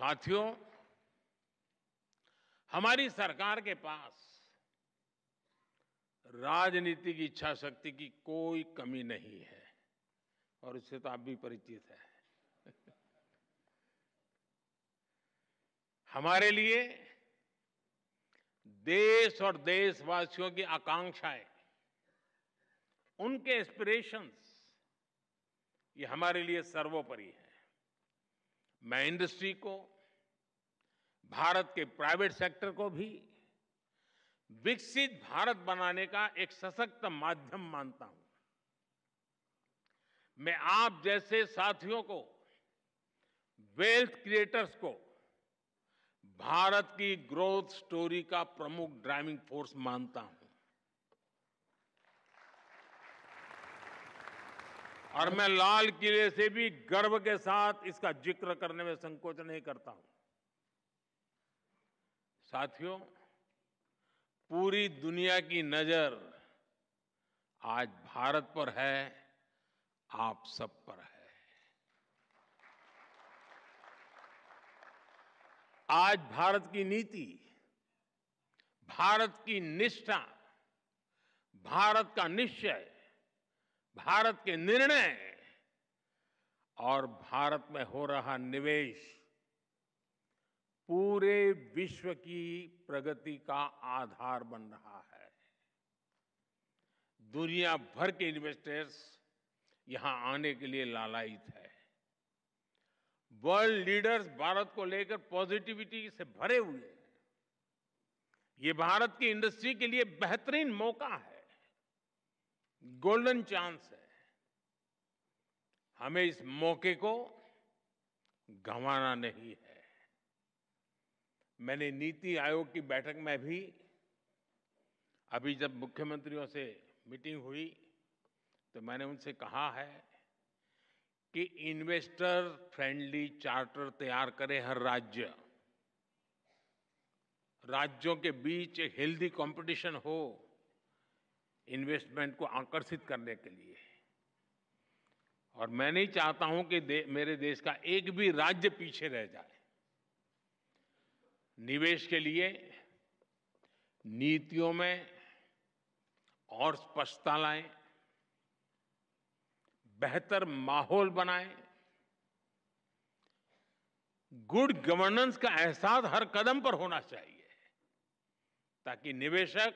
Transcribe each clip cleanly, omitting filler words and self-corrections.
साथियों, हमारी सरकार के पास राजनीतिक इच्छा शक्ति की कोई कमी नहीं है और इससे तो आप भी परिचित हैं। हमारे लिए देश और देशवासियों की आकांक्षाएं, उनके एस्पिरेशंस, ये हमारे लिए सर्वोपरि है। मैं इंडस्ट्री को, भारत के प्राइवेट सेक्टर को भी विकसित भारत बनाने का एक सशक्त माध्यम मानता हूं। मैं आप जैसे साथियों को, वेल्थ क्रिएटर्स को भारत की ग्रोथ स्टोरी का प्रमुख ड्राइविंग फोर्स मानता हूं और मैं लाल किले से भी गर्व के साथ इसका जिक्र करने में संकोच नहीं करता हूं। साथियों, पूरी दुनिया की नजर आज भारत पर है, आप सब पर है। आज भारत की नीति, भारत की निष्ठा, भारत का निश्चय, भारत के निर्णय और भारत में हो रहा निवेश पूरे विश्व की प्रगति का आधार बन रहा है। दुनिया भर के इन्वेस्टर्स यहां आने के लिए लालायित है। वर्ल्ड लीडर्स भारत को लेकर पॉजिटिविटी से भरे हुए हैं। ये भारत की इंडस्ट्री के लिए बेहतरीन मौका है, गोल्डन चांस है। हमें इस मौके को गंवाना नहीं है। मैंने नीति आयोग की बैठक में भी, अभी जब मुख्यमंत्रियों से मीटिंग हुई तो मैंने उनसे कहा है कि इन्वेस्टर फ्रेंडली चार्टर तैयार करे हर राज्य। राज्यों के बीच एक हेल्दी कंपटीशन हो इन्वेस्टमेंट को आकर्षित करने के लिए। और मैं नहीं चाहता हूं कि मेरे देश का एक भी राज्य पीछे रह जाए। निवेश के लिए नीतियों में और स्पष्टता लाएं, बेहतर माहौल बनाएं, गुड गवर्नेंस का एहसास हर कदम पर होना चाहिए ताकि निवेशक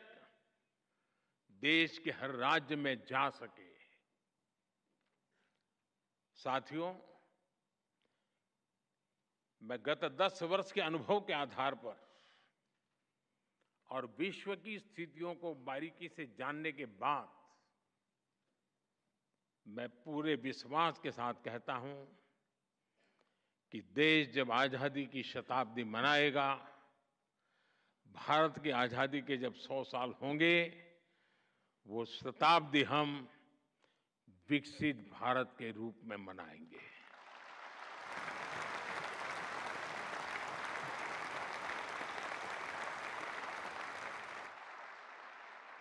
देश के हर राज्य में जा सके। साथियों, मैं गत 10 वर्ष के अनुभव के आधार पर और विश्व की स्थितियों को बारीकी से जानने के बाद मैं पूरे विश्वास के साथ कहता हूं कि देश जब आजादी की शताब्दी मनाएगा, भारत की आजादी के जब 100 साल होंगे, वो शताब्दी हम विकसित भारत के रूप में मनाएंगे।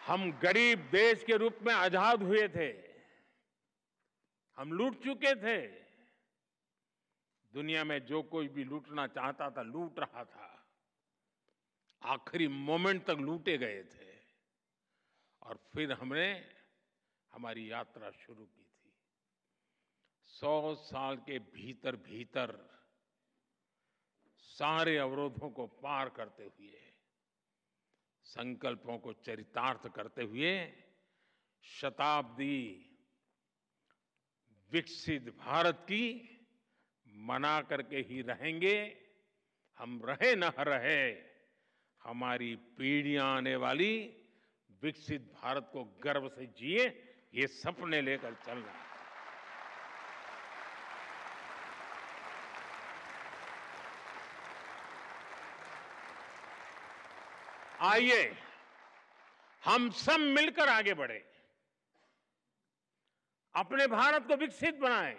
हम गरीब देश के रूप में आजाद हुए थे, हम लूट चुके थे। दुनिया में जो कोई भी लूटना चाहता था लूट रहा था, आखिरी मोमेंट तक लूटे गए थे। और फिर हमने हमारी यात्रा शुरू की थी। 100 साल के भीतर भीतर सारे अवरोधों को पार करते हुए, संकल्पों को चरितार्थ करते हुए शताब्दी विकसित भारत की मना करके ही रहेंगे। हम रहे न रहे, हमारी पीढ़ियां आने वाली विकसित भारत को गर्व से जिए, ये सपने लेकर चलना है। आइए हम सब मिलकर आगे बढ़े, अपने भारत को विकसित बनाएं।